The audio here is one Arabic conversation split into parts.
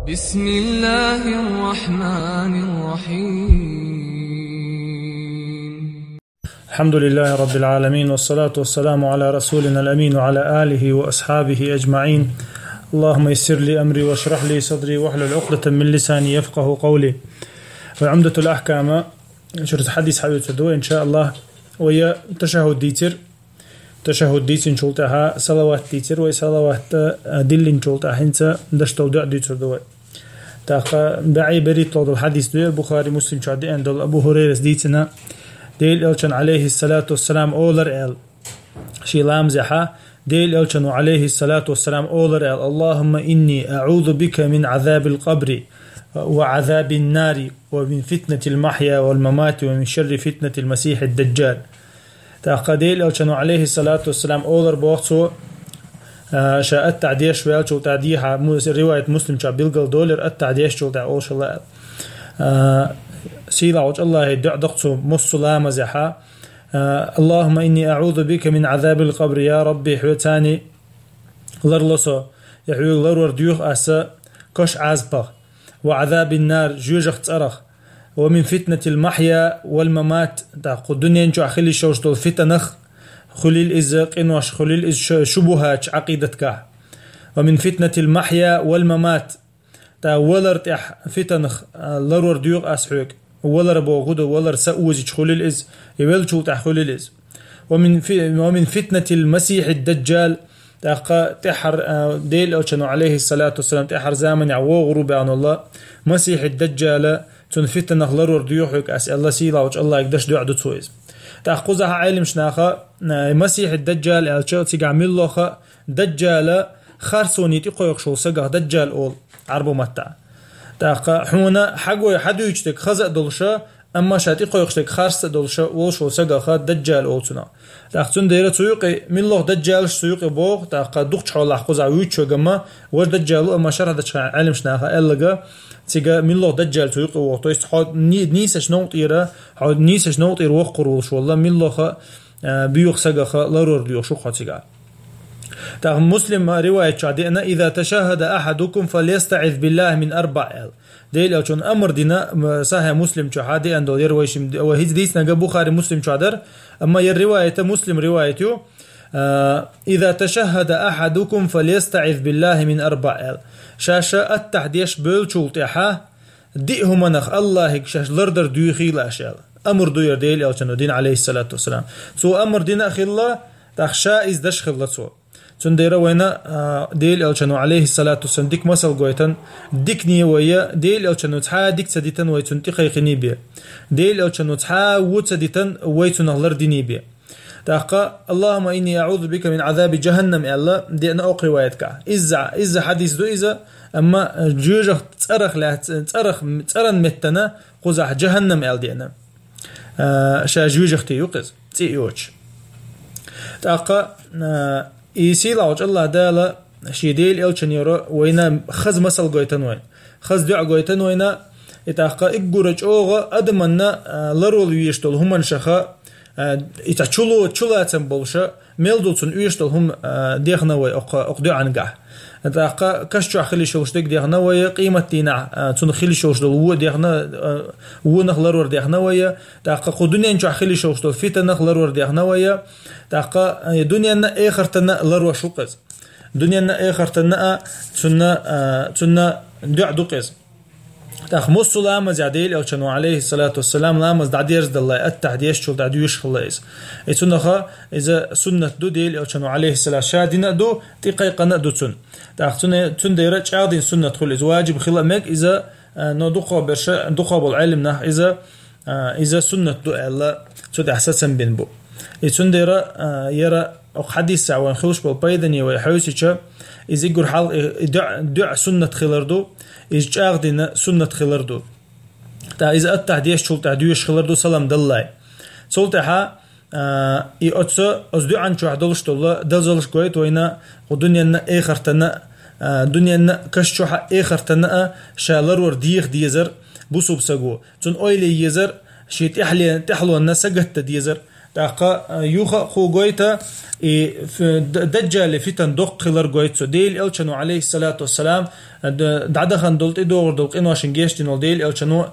بسم الله الرحمن الرحيم. الحمد لله رب العالمين، والصلاة والسلام على رسولنا الأمين وعلى آله وأصحابه أجمعين. اللهم يسر لي أمري واشرح لي صدري واحلل عقدة من لساني يفقه قولي. وعمدة الأحكام شرط حديث حديث إن شاء الله ويا تشهد ديتر إن شلتها صلوات ديتر وصلوات دل إن شلتها هنسا دشتو دع ديتر دوي تاقا بعي بريت لوض الحديث دوي البخاري مسلم شعدي عند أبو هريرة ديتنا ديل إلشان عليه الصلاة والسلام أولر إل شي لامزحة ديل إلشان عليه الصلاة والسلام أولر إل اللهم إني أعوذ بك من عذاب القبر وعذاب النار ومن فتنة المحيا والممات ومن شر فتنة المسيح الدجال. تقديل ألشان عليه الصلاة والسلام أولر بوقته شاء التعديش شوال شو تعديها رواية مسلم شاء بيلقل دولار التعديش شو تع أوش الله سيلا وجه الله يدع دقته مسلامة زحا اللهم إني أعوذ بك من عذاب القبر يا ربي حوتاني لرلصو يحوي لرور ديوخ أسا كش عزبه وعذاب النار جوجخ تأرخ ومن فتنة المحيا والممات تاقو الدنيا نجو أخلي شوشتو الفتنخ خليل إز قنوش خليل إز شبهات عقيدتك ومن فتنة المحيا والممات تا ولر تح فتنخ لرور ديوغ أسحوك ولر بوغدو ولر سأوزج خليل إز يولشو تح خليل إز ومن فتنة المسيح الدجال تاقا تحر ديل أوشنو عليه الصلاة والسلام تحر زامن عوغرو بأن الله مسيح الدجال تنفتن نخلرور ديوحك أسأل الله سيلا وش الله يقدش دعدو تويز تأخذها علم شناخا مسيح الدجال ألشو تيقعمل الله دجال خارسوني تيقويق شو سقه دجال أول عربو متع تاقا حونا حقو حدو يجتك خزق دلشا أما شاتي قويقشتك خارس دلشا وشو سقه دجال أولتنا تاقتون ديرة سيوقي من الله دجال سيوقي بوغ تاقا دوقش حول أحقوزا ويتشو قما وش دجالو أما شرح دجال علم شناخا ألقا تيجا من الله دجال سيوقي وقتويست حود نيسش نوطيرا حود نيسش نوطير وقروش والله من الله بيوخ سقه لرور ديوخ شو خاتيقا تاق مسلم رواية شادئنا إذا تشهد أحدكم فليستعذ بالله من أربع ديل أوشون أمر دينا صحيح مسلم شهادي أندو يرويشم وهيز ديس نجا بخاري مسلم شادر أما الرواية مسلم روايته إذا تشهد أحدكم فليستعذ بالله من أربع شاشة التحديش بلشولتها دئه منخ الله شاش لردر ديوخي لاشال أمر دوير ديل أوشون دين عليه الصلاة والسلام سو أمر دينا خلا تخشى إز دش خلا سو تنديرا وينا ديل ألشانو عليه الصلاة والسلام ديك مسل قويتن ديكني ويا ديل ألشانو تحا ديك سديتن ويتن تخيخني بيه ديل ألشانو تحا وود سديتن ويتن أغلر ديني بيه تاقا اللهم إني أعوذ بك من عذاب جهنم الله دي أنا أقري ويتك إذا حديث دو إذا أما جوجه تأرخ متنا قزح جهنم أل دينا شا جوجه تيوقز تيوش تاقا إيسي لاوج الله دالا شيديل إلشان يرو وينا خز مسل قويتن وين خز دع قويتن وينا إتاقا إقورج أوغا أدمنا لرول يشتول هم انشخا إتا چلاتن بولشا ميلدولسن يشتول هم ديخنا وي أقدو عنقع إتاقا كشجو خلي شوشتك ديخنا وي قيمة دينا تون خلي شوشتول وو ديخنا وو نخلرور ديخنا وي إتاقا قدنيا انشو خلي شوشتول فيتا نخلرور ديخنا وي تاقا دنيا آخرتنا لروا شوقز دنيا آخرتنا تنا دع دقز تاخ مص لامز عديل أو شنو عليه الصلاة والسلام لامز دعديرز دالله التحديش شو دعديوش خلاص إتناخا إذا سنة دو ديل أو شنو عليه الصلاة شادنا دو تقيقنا دو تن تاخ تن ديرة شادين سنة خل إذا واجب خلا مك إذا ندقة برش دقة بالعلم نه إذا سنة دو الله تود أحساسا بينبو يتندر يرى حديث عن خلوش بالبيدني ويحوسيشا إذا يقول حال دع سنة خلردو إذا أخذنا سنة خلردو تا إذا التحديش شو تعديش خلردو سلام دللاي صلتها يأتسا أصدق عن شو حدلش دللا دلزلش قويت وينا ودنيا آخرتنا دنيا كشوح آخرتنا شالر ورديخ ديزر بوسوب سجو تون أويلي يزر شيء تحلو الناس جت ديزر تاقا يوخا خو قويتا دجال فتن دق خلر قويتسو ديل الچنو عليه الصلاة والسلام دعدخن دولت إدور دولت إنو عشان جيشتنو ديل الچنو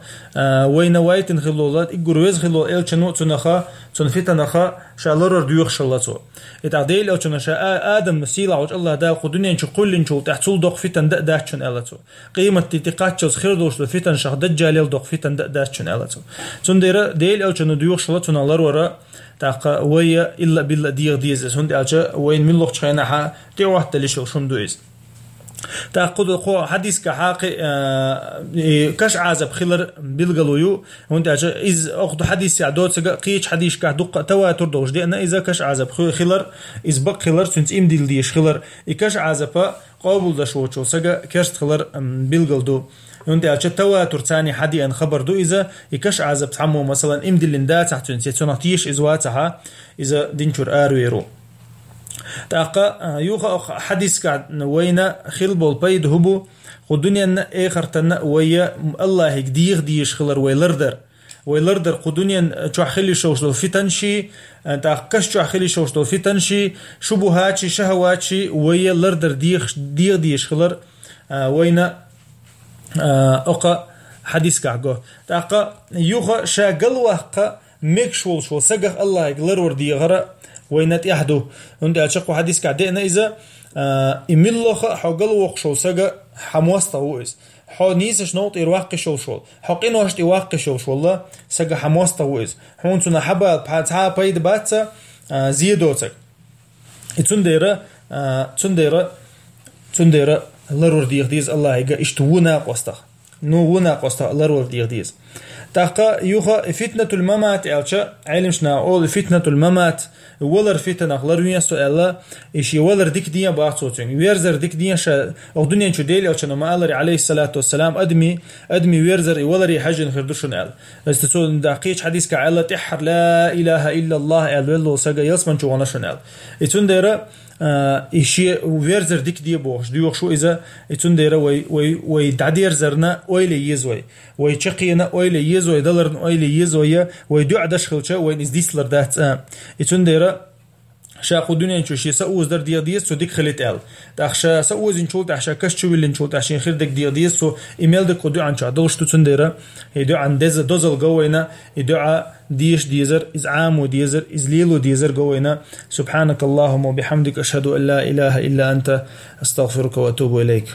وين وايتن خلولات إقرويز خلول الچنو تنخا تنفتنخا شالرر ديوخ شلاتو إتعديل الچنو شا آدم مسيلا عوج الله دا قدنيا نشو قل نشو تحصول دق فتن دقداشن ألاتو قيمة تتقاتشوز خير دوش فتن شخ دجال دق فتن دقداشن ألاتو تندير ديل الچنو ديوخ شلاتو نالر ورا تاقا ويا إلا بالله ديز هند أجا وين من لغت خينا ح تيوه تليشو شندويز تاقد قو حديث كحاقي كش عازب خلر بالقلويو هند أجا إز أخذ حديث يعدود سجا قيش حديث كدق تواتر دوش دي أنا إذا كش عازب خلر إز بق خلر سنت إم ديل ديش خلر إكش عازب قابل دشوتشو سجا كرست خلر بالقلدو هند أجا تواتر ثاني حدي أن خبر دو إذا يكش عازب تعمو مثلا إم ديل دا تحت سنتيش إزواتها إذا دينشور آرويرو تاقا يوخا حديث كعد وينا خلبول بيد هبو قدنيا آخر تنا ويا الله يقدير ديش خلر ويلردر قدنيا شو خلي شوشلو فتنشي تاقش شو خلي شوشلو فتنشي شبهاتشي شهواتشي ويا لردر ديش خلر وينا أقا حديث كعجو تاقا يوخا شاقل وحقا مكشول شو سجح الله يقلر وردي غرا وينت يحدو عند أشقو حديث كعدينا إذا إملخ حقل وخشو سجح حموسته ويس حو نيسش نوت يرواق شول حقين واشت يواق شول والله سجح حموسته ويس حون سنا حبا بحثها بيد باتسا زيدوتك تنديرة لرور ديغديز الله يجا اشتونا قوسته نوونا قوسته لرور ديغديز تاقا يوخا فتنة الممات ألشا علمشنا أول فتنة الممات ولر فتنة خلرويا سؤالا إيشي ولر ديك ديا باعتصوتين ويرزر ديك ديا شا أغدنيا شو ديلي ألشا نما ألري عليه الصلاة والسلام أدمي ويرزر ولري حاجة خردوشن أل استسول دقيق حديث كعلا تحر لا إله إلا الله أل ولو ساقا يلسمن شو غنشن أل إتون ديرا إشي ويرزر ديك دي بوش ديوخ شو إذا إتون ديرا وي دعدير زرنا ويلي يزوي وي تشقينا ويلي يزوي دلرن ويلي يزوي وي دو عدش خلشة وين إزديسلر دات إتون ديرا شاقو دنيا نشو شي سأوز در ديس سو ديك خليت أل تأخشى سأوز نشول تأخشى كش شو اللي نشول تأخشى خير ديك ديس سو إيميل دك ودو عن شادلش تون ديرا يدو عن دوزل جوينا يدو ديش ديزر إزعام وديزر إزليل وديزر جوينا سبحانك اللهم وبحمدك أشهد أن لا إله إلا أنت أستغفرك وأتوب إليك.